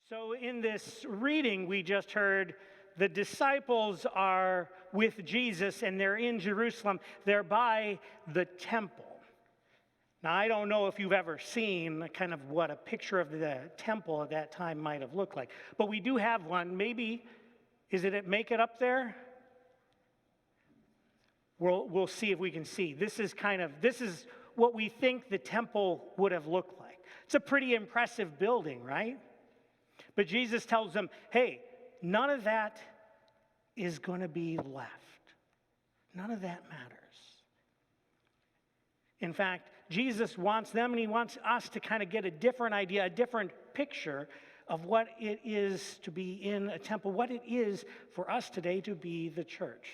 So in this reading, we just heard the disciples are with Jesus and they're in Jerusalem. They're by the temple. Now, I don't know if you've ever seen kind of what a picture of the temple at that time might have looked like. But we do have one. Maybe, make it up there? We'll see if we can see. This is what we think the temple would have looked like. It's a pretty impressive building, right? But Jesus tells them, hey, none of that is going to be left. None of that matters. In fact, Jesus wants them and he wants us to kind of get a different idea, a different picture of what it is to be in a temple, what it is for us today to be the church.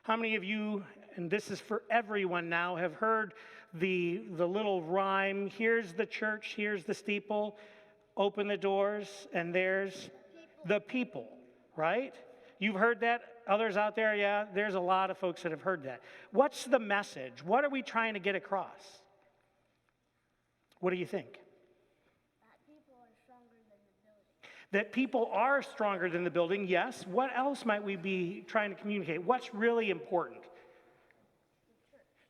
How many of you, and this is for everyone now, have heard the little rhyme, here's the church, here's the steeple, open the doors, and there's the people, right? You've heard that? Others out there, yeah, there's a lot of folks that have heard that. What's the message? What are we trying to get across? What do you think? That people are stronger than the building, yes. What else might we be trying to communicate? What's really important?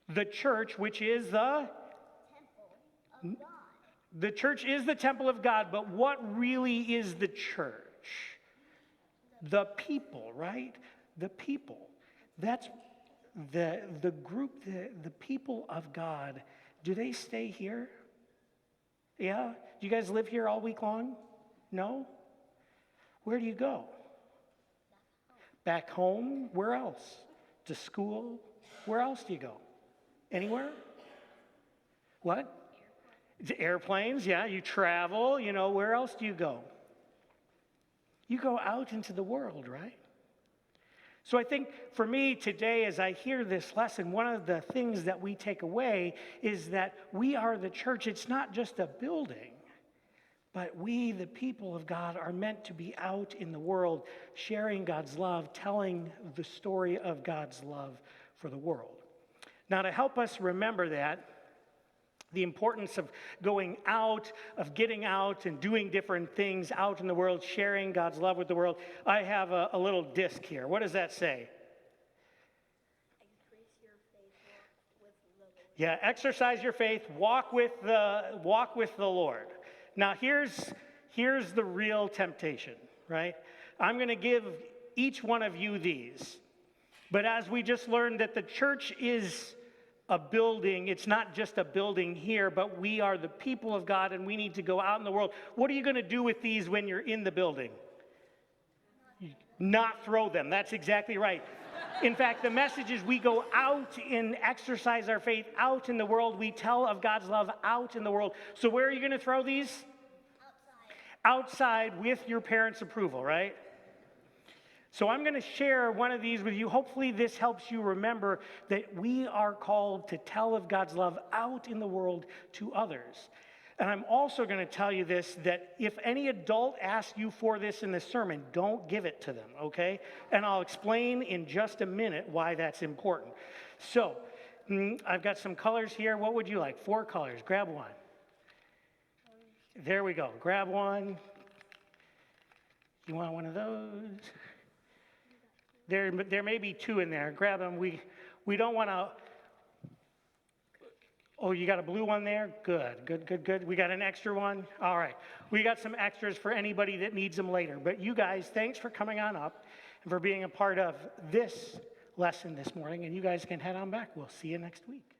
The church, which is the temple of God. The church is the temple of God, but what really is the church? The people, right? The people. That's the group, the people of God. Do they stay here? Yeah? Do you guys live here all week long? No? Where do you go? Back home? Where else? To school? Where else do you go? Anywhere? What? Airplanes, yeah, you travel, where else do you go? You go out into the world, right? So I think for me today, as I hear this lesson, one of the things that we take away is that we are the church. It's not just a building, but we, the people of God, are meant to be out in the world, sharing God's love, telling the story of God's love for the world. Now, to help us remember that, the importance of going out, of getting out and doing different things out in the world, sharing God's love with the world. I have a little disc here. What does that say? Increase your faith, walk with the Lord. Yeah, exercise your faith, walk with the Lord. Now here's the real temptation, right? I'm going to give each one of you these. But as we just learned that the church is a building, it's not just a building here, but we are the people of God and we need to go out in the world. What are you going to do with these when you're in the building? Not throw them. That's exactly right. In fact, the message is we go out and exercise our faith out in the world. We tell of God's love out in the world. So where are you going to throw these? Outside with your parents' approval, right? So I'm going to share one of these with you. Hopefully this helps you remember that we are called to tell of God's love out in the world to others. And I'm also going to tell you this, that if any adult asks you for this in the sermon, don't give it to them, okay? And I'll explain in just a minute why that's important. So I've got some colors here. What would you like? 4 colors. Grab one. There we go. Grab one. You want one of those? There may be 2 in there. Grab them. We don't want to. Oh, you got a blue one there? Good. We got an extra one? All right. We got some extras for anybody that needs them later. But you guys, thanks for coming on up and for being a part of this lesson this morning. And you guys can head on back. We'll see you next week.